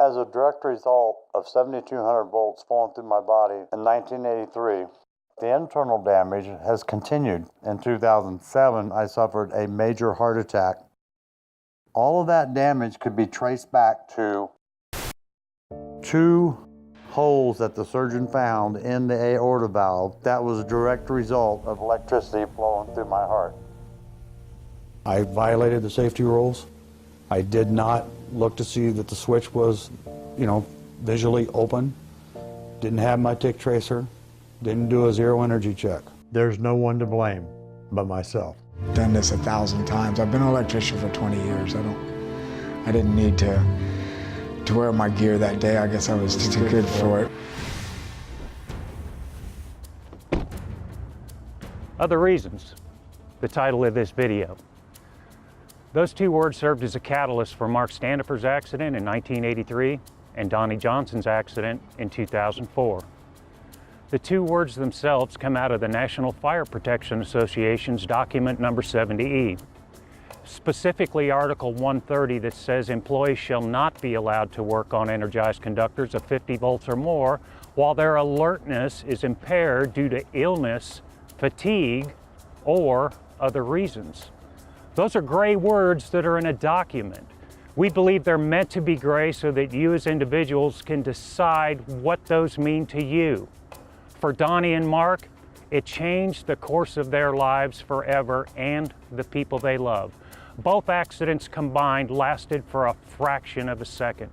As a direct result of 7,200 volts flowing through my body in 1983, the internal damage has continued. In 2007, I suffered a major heart attack. All of that damage could be traced back to 2 holes that the surgeon found in the aorta valve. That was a direct result of electricity flowing through my heart. I violated the safety rules. I did not look to see that the switch was, visually open. Didn't have my tick tracer. Didn't do a zero energy check. There's no one to blame but myself. Done this 1,000 times. I've been an electrician for 20 years. I didn't need to wear my gear that day. I guess I was too good for it. Other reasons, the title of this video. Those 2 words served as a catalyst for Mark Standifer's accident in 1983 and Donnie Johnson's accident in 2004. The 2 words themselves come out of the National Fire Protection Association's document number 70E. Specifically Article 130 that says employees shall not be allowed to work on energized conductors of 50 volts or more while their alertness is impaired due to illness, fatigue, or other reasons. Those are gray words that are in a document. We believe they're meant to be gray so that you as individuals can decide what those mean to you. For Donnie and Mark, it changed the course of their lives forever and the people they love. Both accidents combined lasted for a fraction of a second.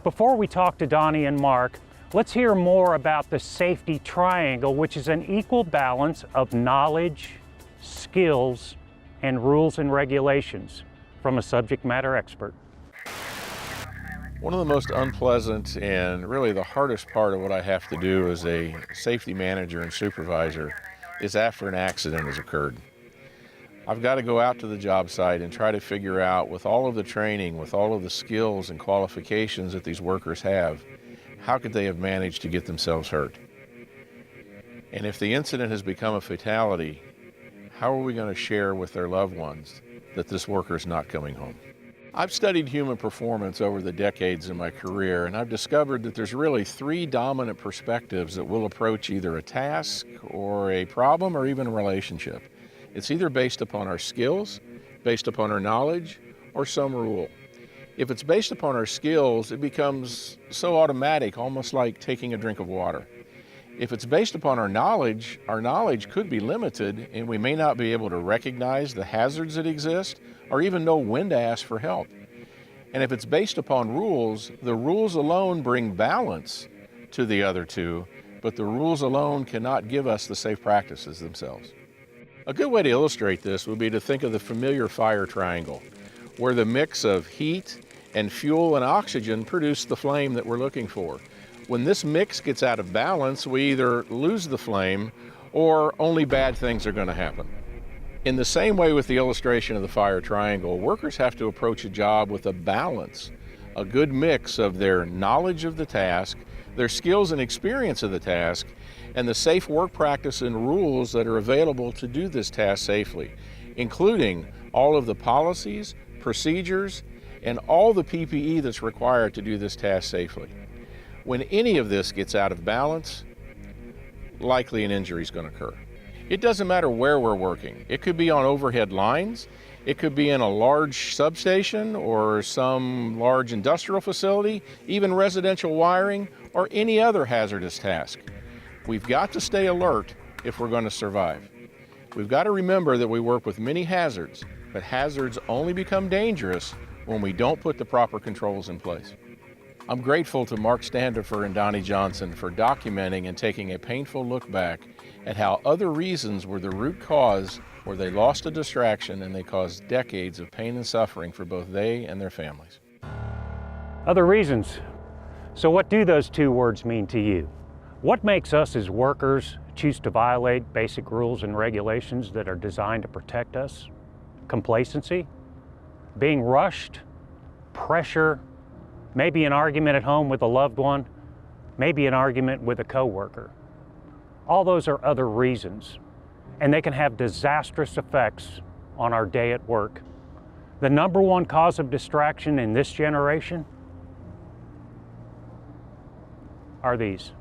Before we talk to Donnie and Mark, let's hear more about the safety triangle, which is an equal balance of knowledge, skills, and rules and regulations from a subject matter expert. One of the most unpleasant and really the hardest part of what I have to do as a safety manager and supervisor is after an accident has occurred. I've got to go out to the job site and try to figure out, with all of the training, with all of the skills and qualifications that these workers have, how could they have managed to get themselves hurt? And if the incident has become a fatality, how are we going to share with their loved ones that this worker is not coming home? I've studied human performance over the decades in my career, and I've discovered that there's really 3 dominant perspectives that will approach either a task or a problem or even a relationship. It's either based upon our skills, based upon our knowledge, or some rule. If it's based upon our skills, it becomes so automatic, almost like taking a drink of water. If it's based upon our knowledge could be limited, and we may not be able to recognize the hazards that exist or even know when to ask for help. And if it's based upon rules, the rules alone bring balance to the other 2, but the rules alone cannot give us the safe practices themselves. A good way to illustrate this would be to think of the familiar fire triangle, where the mix of heat and fuel and oxygen produce the flame that we're looking for. When this mix gets out of balance, we either lose the flame or only bad things are going to happen. In the same way with the illustration of the fire triangle, workers have to approach a job with a balance, a good mix of their knowledge of the task, their skills and experience of the task, and the safe work practice and rules that are available to do this task safely, including all of the policies, procedures, and all the PPE that's required to do this task safely. When any of this gets out of balance, likely an injury is going to occur. It doesn't matter where we're working. It could be on overhead lines, it could be in a large substation or some large industrial facility, even residential wiring, or any other hazardous task. We've got to stay alert if we're going to survive. We've got to remember that we work with many hazards, but hazards only become dangerous when we don't put the proper controls in place. I'm grateful to Mark Standifer and Donnie Johnson for documenting and taking a painful look back at how other reasons were the root cause where they lost a distraction and they caused decades of pain and suffering for both they and their families. Other reasons. So what do those 2 words mean to you? What makes us as workers choose to violate basic rules and regulations that are designed to protect us? Complacency? Being rushed? Pressure? Maybe an argument at home with a loved one? Maybe an argument with a coworker? All those are other reasons, and they can have disastrous effects on our day at work. The #1 cause of distraction in this generation are these.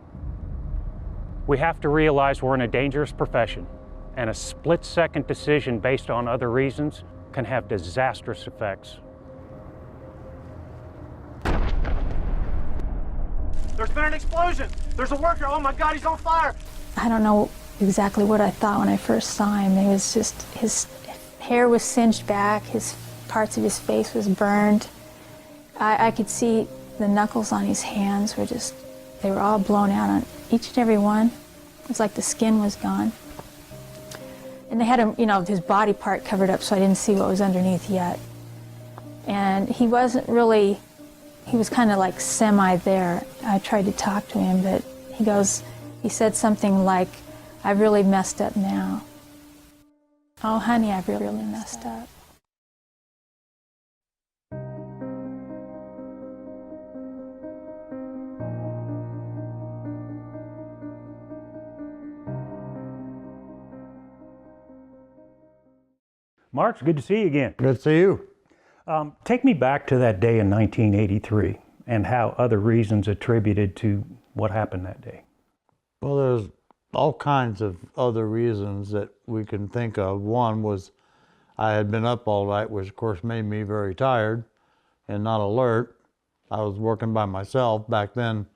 We have to realize we're in a dangerous profession, and a split-second decision based on other reasons can have disastrous effects. There's been an explosion! There's a worker! Oh my God, he's on fire! I don't know exactly what I thought when I first saw him. It was just, his hair was singed back, parts of his face was burned. I could see the knuckles on his hands were just, they were all blown out on each and every one. It was like the skin was gone. And they had him, his body part covered up, so I didn't see what was underneath yet. And he wasn't really, he was kind of like semi there. I tried to talk to him, but he said something like, "I've really messed up now." Oh, honey, I've really messed up. Mark, it's good to see you again. Good to see you. Take me back to that day in 1983 and how other reasons attributed to what happened that day. Well, there's all kinds of other reasons that we can think of. One was I had been up all night, which of course made me very tired and not alert. I was working by myself. Back then,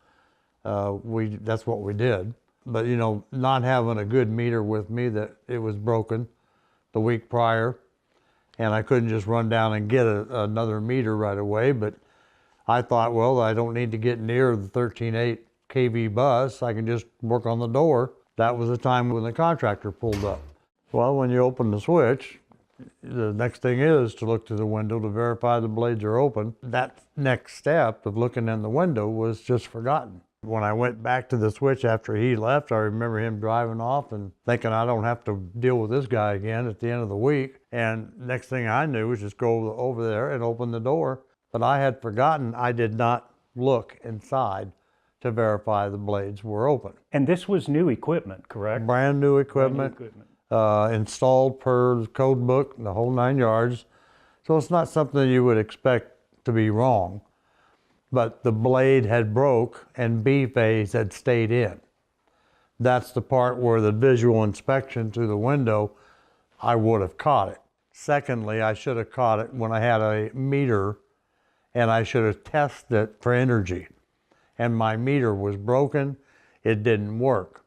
that's what we did. But not having a good meter with me, that it was broken the week prior, and I couldn't just run down and get another meter right away. But I thought, well, I don't need to get near the 13.8 kV bus. I can just work on the door. That was the time when the contractor pulled up. Well, when you open the switch, the next thing is to look through the window to verify the blades are open. That next step of looking in the window was just forgotten. When I went back to the switch after he left, I remember him driving off and thinking, I don't have to deal with this guy again at the end of the week. And next thing I knew was just go over there and open the door. But I had forgotten I did not look inside to verify the blades were open. And this was new equipment, correct? Brand new equipment, installed per the code book, the whole 9 yards. So it's not something you would expect to be wrong. But the blade had broke and B phase had stayed in. That's the part where the visual inspection through the window, I would have caught it. Secondly, I should have caught it when I had a meter and I should have tested it for energy. And my meter was broken, it didn't work.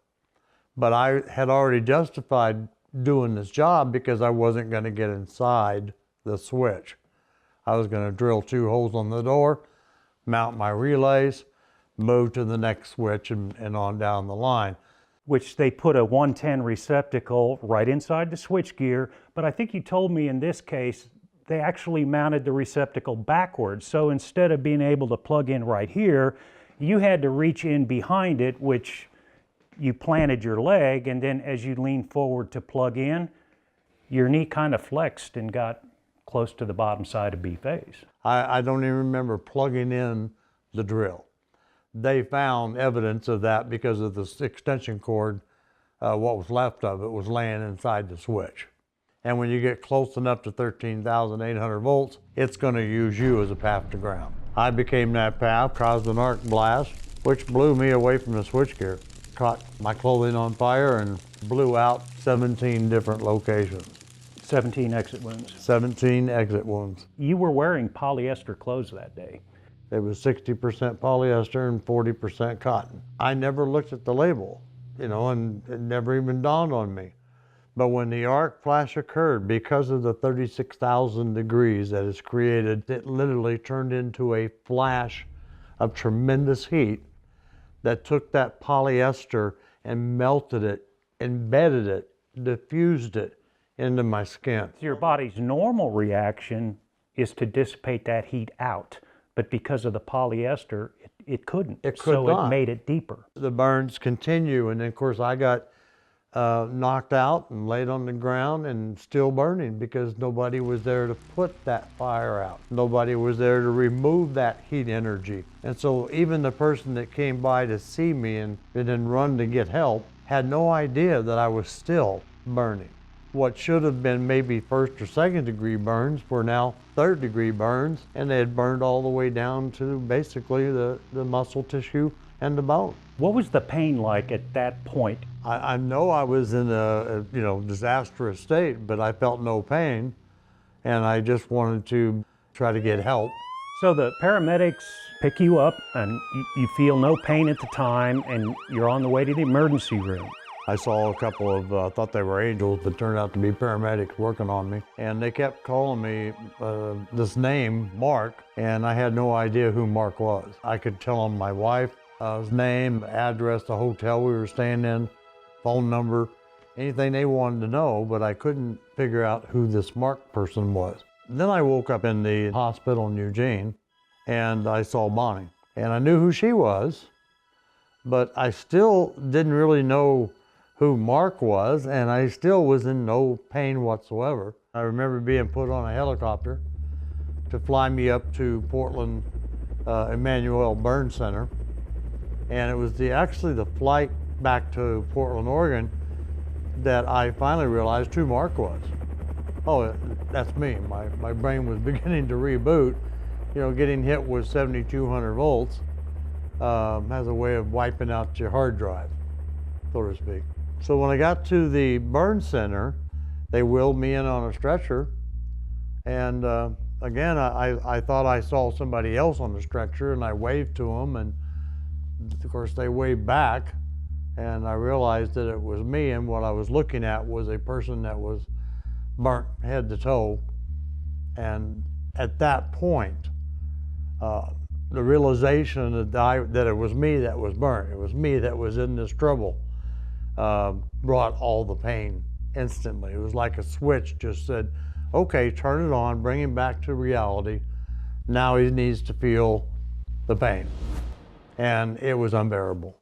But I had already justified doing this job because I wasn't going to get inside the switch. I was going to drill 2 holes on the door, mount my relays, move to the next switch and on down the line. Which they put a 110 receptacle right inside the switch gear, but I think you told me in this case they actually mounted the receptacle backwards. So instead of being able to plug in right here, you had to reach in behind it, which you planted your leg, and then as you leaned forward to plug in, your knee kind of flexed and got close to the bottom side of B phase. I don't even remember plugging in the drill. They found evidence of that because of this extension cord, what was left of it was laying inside the switch. And when you get close enough to 13,800 volts, it's going to use you as a path to ground. I became that path, caused an arc blast, which blew me away from the switchgear. Caught my clothing on fire and blew out 17 different locations. 17 exit wounds. 17 exit wounds. You were wearing polyester clothes that day. It was 60% polyester and 40% cotton. I never looked at the label, and it never even dawned on me. But when the arc flash occurred, because of the 36,000 degrees that is created, it literally turned into a flash of tremendous heat that took that polyester and melted it, embedded it, diffused it into my skin. Your body's normal reaction is to dissipate that heat out, but because of the polyester, it couldn't. It could so not. It made it deeper. The burns continue, and then of course I got knocked out and laid on the ground and still burning because nobody was there to put that fire out. Nobody was there to remove that heat energy. And so even the person that came by to see me and then run to get help had no idea that I was still burning. What should have been maybe 1st or 2nd degree burns were now 3rd degree burns, and they had burned all the way down to basically the muscle tissue and the bone. What was the pain like at that point? I know I was in a disastrous state, but I felt no pain, and I just wanted to try to get help. So the paramedics pick you up and you feel no pain at the time and you're on the way to the emergency room. I saw a couple of, thought they were angels, but turned out to be paramedics working on me. And they kept calling me this name, Mark, and I had no idea who Mark was. I could tell them my wife's name, address, the hotel we were staying in, phone number, anything they wanted to know, but I couldn't figure out who this Mark person was. Then I woke up in the hospital in Eugene, and I saw Bonnie. And I knew who she was, but I still didn't really know who Mark was, and I still was in no pain whatsoever. I remember being put on a helicopter to fly me up to Portland Emmanuel Burn Center. And it was actually the flight back to Portland, Oregon, that I finally realized who Mark was. Oh, that's me. My brain was beginning to reboot. You know, getting hit with 7,200 volts has a way of wiping out your hard drive, so to speak. So when I got to the burn center, they wheeled me in on a stretcher. And again, I thought I saw somebody else on the stretcher, and I waved to them, and of course they waved back, and I realized that it was me, and what I was looking at was a person that was burnt head to toe. And at that point, the realization that it was me that was burnt, it was me that was in this trouble, brought all the pain instantly. It was like a switch just said, okay, turn it on, bring him back to reality. Now he needs to feel the pain. And it was unbearable.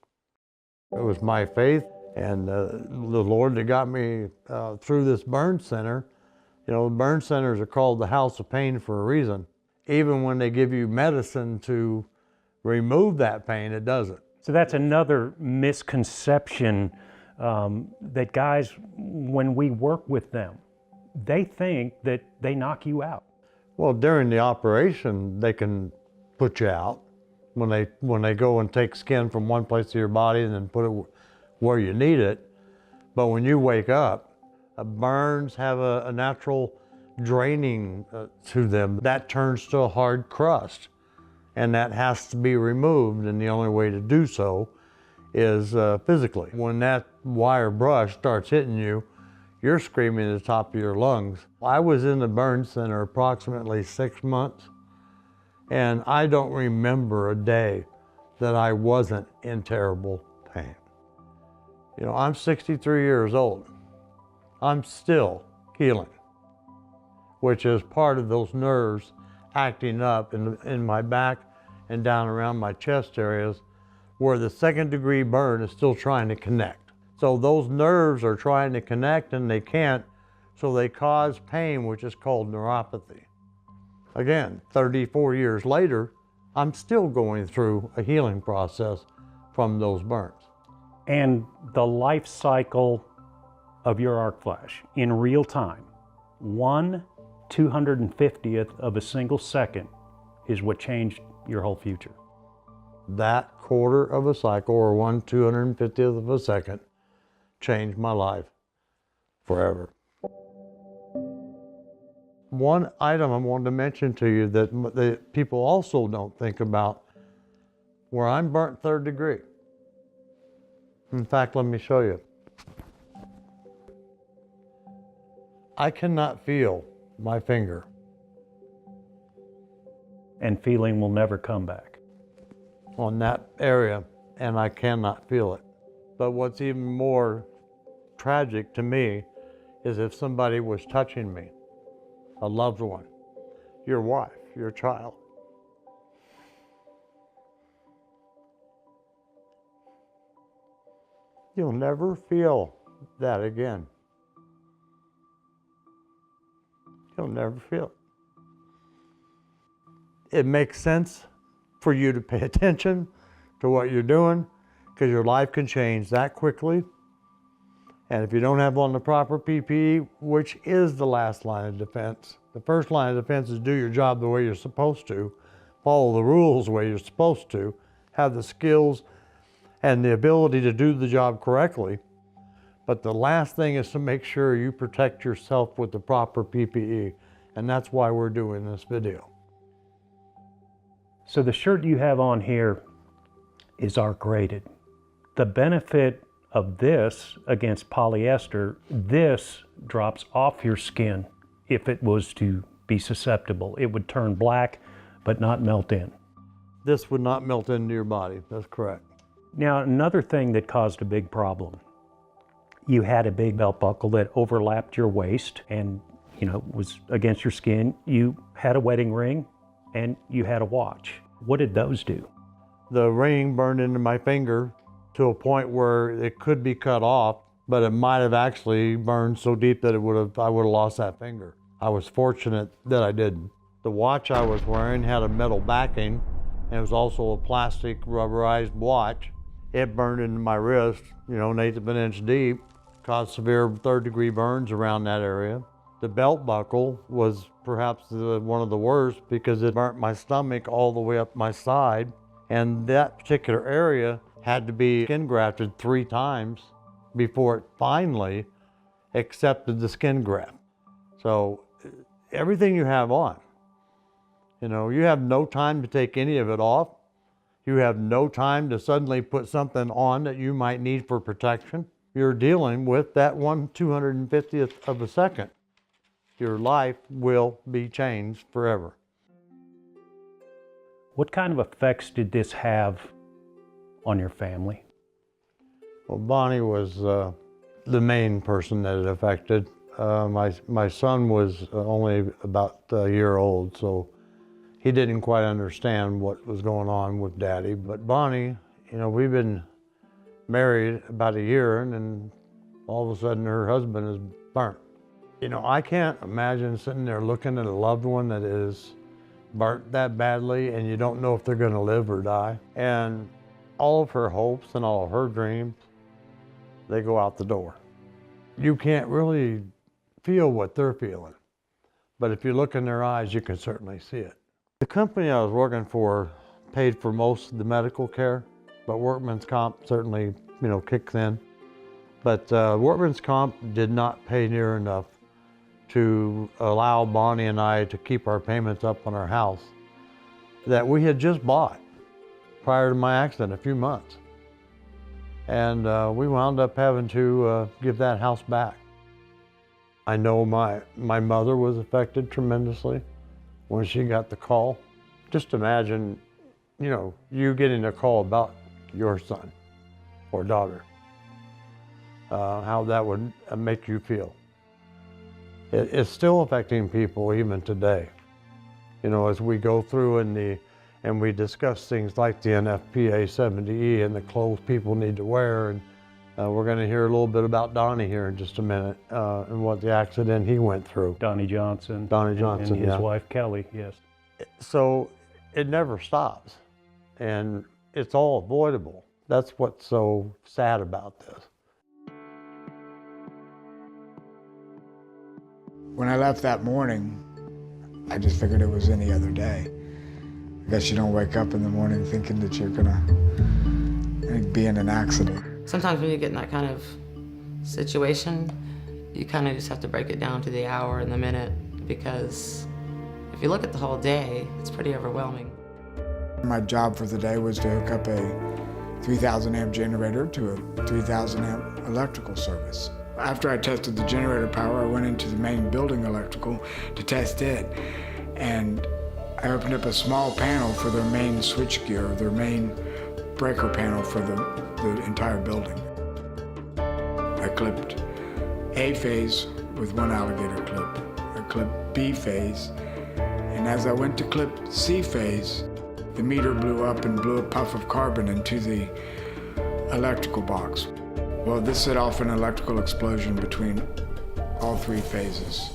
It was my faith and the Lord that got me through this burn center. You know, burn centers are called the house of pain for a reason. Even when they give you medicine to remove that pain, it doesn't. So that's another misconception that guys, when we work with them, they think that they knock you out. Well, during the operation, they can put you out when they go and take skin from one place of your body and then put it where you need it. But when you wake up, burns have a natural draining to them. That turns to a hard crust, and that has to be removed, and the only way to do so is physically. When that wire brush starts hitting you, you're screaming at the top of your lungs. I was in the burn center approximately 6 months, and I don't remember a day that I wasn't in terrible pain. You know, I'm 63 years old. I'm still healing, which is part of those nerves acting up in my back and down around my chest areas where the second-degree burn is still trying to connect. So those nerves are trying to connect and they can't, so they cause pain, which is called neuropathy. Again, 34 years later, I'm still going through a healing process from those burns. And the life cycle of your arc flash in real time, 1/250th of a single second is what changed your whole future. That quarter of a cycle, or 1/250th of a second, changed my life forever. One item I wanted to mention to you that people also don't think about, where I'm burnt 3rd degree. In fact, let me show you. I cannot feel my finger. And feeling will never come back. On that area, and I cannot feel it. But what's even more tragic to me is if somebody was touching me, a loved one, your wife, your child. You'll never feel that again. You'll never feel it. It makes sense for you to pay attention to what you're doing, because your life can change that quickly. And if you don't have on the proper PPE, which is the last line of defense, the first line of defense is do your job the way you're supposed to, follow the rules the way you're supposed to, have the skills, and the ability to do the job correctly. But the last thing is to make sure you protect yourself with the proper PPE, and that's why we're doing this video. So the shirt you have on here is arc rated. The benefit of this against polyester, this drops off your skin if it was to be susceptible. It would turn black, but not melt in. This would not melt into your body, that's correct. Now, another thing that caused a big problem, you had a big belt buckle that overlapped your waist and, you know, was against your skin. You had a wedding ring and you had a watch. What did those do? The ring burned into my finger to a point where it could be cut off, but it might have actually burned so deep that I would have lost that finger. I was fortunate that I didn't. The watch I was wearing had a metal backing, and it was also a plastic rubberized watch. It burned into my wrist, you know, 1/8 of an inch deep, caused severe 3rd-degree burns around that area. The belt buckle was perhaps one of the worst because it burnt my stomach all the way up my side, and that particular area had to be skin grafted 3 times before it finally accepted the skin graft. So everything you have on, you know, you have no time to take any of it off. You have no time to suddenly put something on that you might need for protection. You're dealing with that 1/250th of a second. Your life will be changed forever. What kind of effects did this have on your family? Well, Bonnie was the main person that it affected. My son was only about a year old, so he didn't quite understand what was going on with Daddy. But Bonnie, you know, we've been married about a year, and then all of a sudden her husband is burnt. You know, I can't imagine sitting there looking at a loved one that is burnt that badly, and you don't know if they're going to live or die. And all of her hopes and all of her dreams, they go out the door. You can't really feel what they're feeling, but if you look in their eyes, you can certainly see it. The company I was working for paid for most of the medical care, but workman's comp certainly, you know, kicks in. But workman's comp did not pay near enough to allow Bonnie and I to keep our payments up on our house that we had just bought prior to my accident, a few months. And we wound up having to give that house back. I know my mother was affected tremendously when she got the call. Just imagine, you know, you getting a call about your son or daughter, how that would make you feel. It's still affecting people even today. You know, as we go through and we discuss things like the NFPA 70E and the clothes people need to wear, and we're going to hear a little bit about Donnie here in just a minute and what the accident he went through. Donnie Johnson. Donnie Johnson, and his yeah. wife Kelly, yes. So it never stops, and it's all avoidable. That's what's so sad about this. When I left that morning, I just figured it was any other day. I guess you don't wake up in the morning thinking that you're gonna be in an accident. Sometimes when you get in that kind of situation, you kind of just have to break it down to the hour and the minute, because if you look at the whole day, it's pretty overwhelming. My job for the day was to hook up a 3,000 amp generator to a 3,000 amp electrical service. After I tested the generator power, I went into the main building electrical to test it, and I opened up a small panel for their main switchgear, their main breaker panel for the entire building. I clipped A phase with one alligator clip. I clipped B phase, and as I went to clip C phase, the meter blew up and blew a puff of carbon into the electrical box. Well, this set off an electrical explosion between all 3 phases.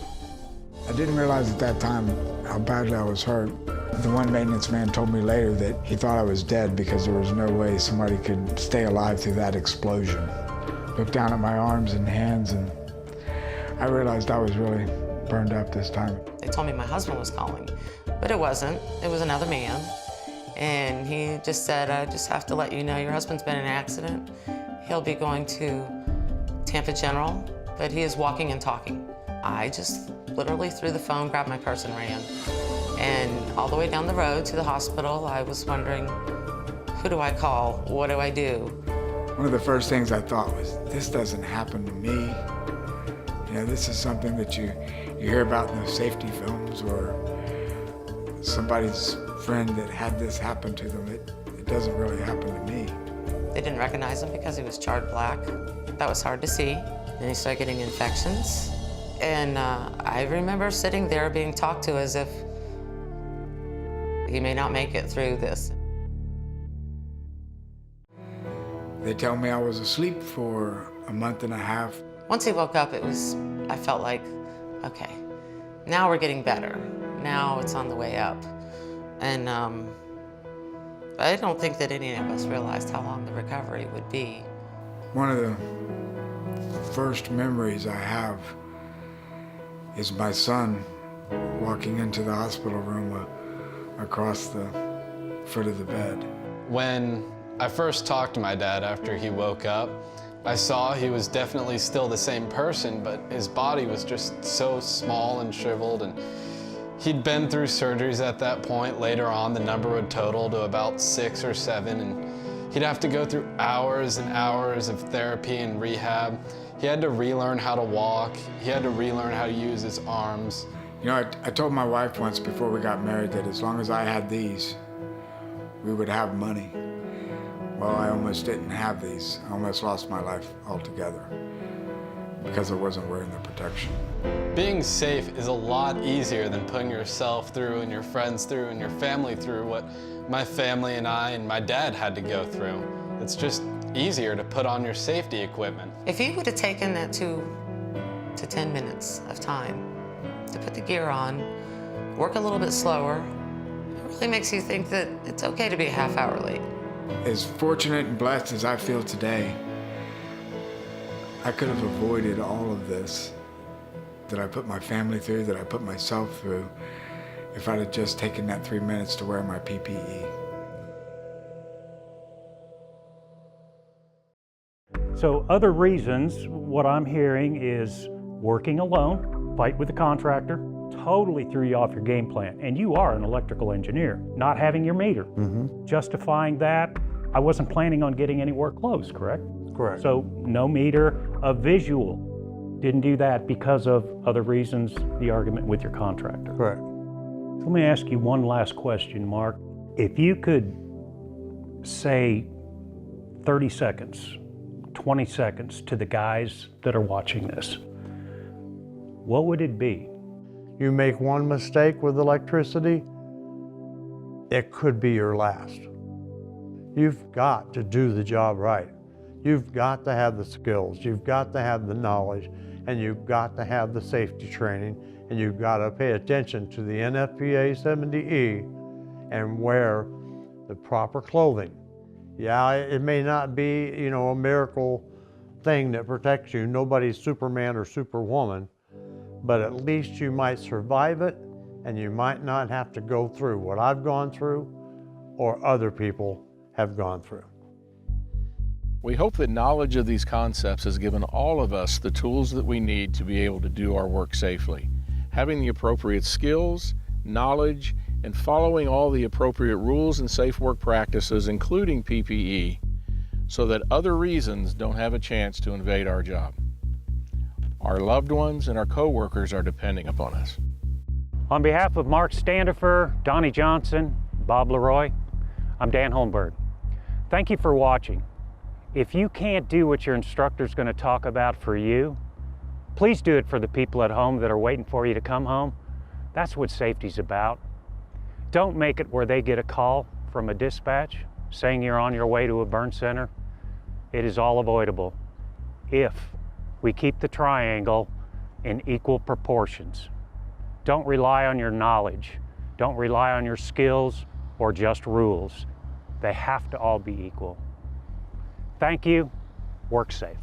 I didn't realize at that time how badly I was hurt. The one maintenance man told me later that he thought I was dead because there was no way somebody could stay alive through that explosion. Looked down at my arms and hands, and I realized I was really burned up this time. They told me my husband was calling, but it wasn't. It was another man. And he just said, I just have to let you know your husband's been in an accident. He'll be going to Tampa General, but he is walking and talking. I just literally threw the phone, grabbed my purse, and ran. And all the way down the road to the hospital, I was wondering, who do I call? What do I do? One of the first things I thought was, this doesn't happen to me. You know, this is something that you hear about in the safety films, or somebody's friend that had this happen to them. It doesn't really happen to me. They didn't recognize him because he was charred black. That was hard to see. Then he started getting infections. And I remember sitting there being talked to as if he may not make it through this. They tell me I was asleep for a month and a half. Once he woke up, I felt like, okay, now we're getting better. Now it's on the way up. And I don't think that any of us realized how long the recovery would be. One of the first memories I have is my son walking into the hospital room across the foot of the bed. When I first talked to my dad after he woke up, I saw he was definitely still the same person, but his body was just so small and shriveled, and he'd been through surgeries at that point. Later on, the number would total to about 6 or 7, and he'd have to go through hours and hours of therapy and rehab. He had to relearn how to walk. He had to relearn how to use his arms. You know, I told my wife once before we got married that as long as I had these, we would have money. Well, I almost didn't have these. I almost lost my life altogether because I wasn't wearing the protection. Being safe is a lot easier than putting yourself through and your friends through and your family through what my family and I and my dad had to go through. It's just easier to put on your safety equipment. If you would have taken that 2 to 10 minutes of time to put the gear on, work a little bit slower, it really makes you think that it's okay to be a half hour late. As fortunate and blessed as I feel today, I could have avoided all of this that I put my family through, that I put myself through, if I'd have just taken that 3 minutes to wear my PPE. So other reasons, what I'm hearing is working alone, fight with the contractor, totally threw you off your game plan. And you are an electrical engineer, not having your meter. Justifying that, I wasn't planning on getting anywhere close, correct? Correct. So no meter, a visual. Didn't do that because of other reasons, the argument with your contractor. Correct. So let me ask you one last question, Mark. If you could say 30 seconds, 20 seconds to the guys that are watching this, what would it be? You make one mistake with electricity, it could be your last. You've got to do the job right. You've got to have the skills, you've got to have the knowledge, and you've got to have the safety training, and you've got to pay attention to the NFPA 70E and wear the proper clothing. Yeah, it may not be, you know, a miracle thing that protects you. Nobody's Superman or Superwoman, but at least you might survive it, and you might not have to go through what I've gone through or other people have gone through. We hope that knowledge of these concepts has given all of us the tools that we need to be able to do our work safely. Having the appropriate skills, knowledge, and following all the appropriate rules and safe work practices, including PPE, so that other reasons don't have a chance to invade our job. Our loved ones and our coworkers are depending upon us. On behalf of Mark Standifer, Donnie Johnson, Bob Leroy, I'm Dan Holmberg. Thank you for watching. If you can't do what your instructor's going to talk about for you, please do it for the people at home that are waiting for you to come home. That's what safety's about. Don't make it where they get a call from a dispatch saying you're on your way to a burn center. It is all avoidable if we keep the triangle in equal proportions. Don't rely on your knowledge. Don't rely on your skills or just rules. They have to all be equal. Thank you. Work safe.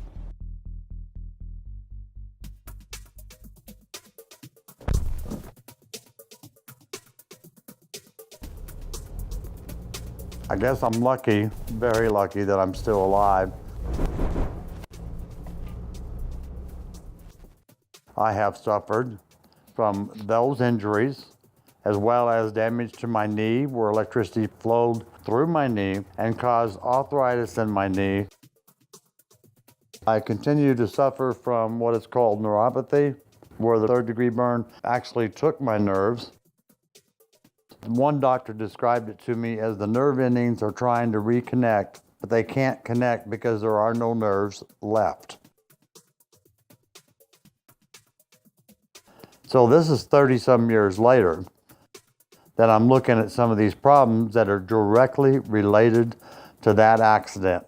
I guess I'm lucky, very lucky, that I'm still alive. I have suffered from those injuries, as well as damage to my knee where electricity flowed through my knee and caused arthritis in my knee. I continue to suffer from what is called neuropathy, where the third-degree burn actually took my nerves. One doctor described it to me as the nerve endings are trying to reconnect, but they can't connect because there are no nerves left. So this is 30-some years later that I'm looking at some of these problems that are directly related to that accident.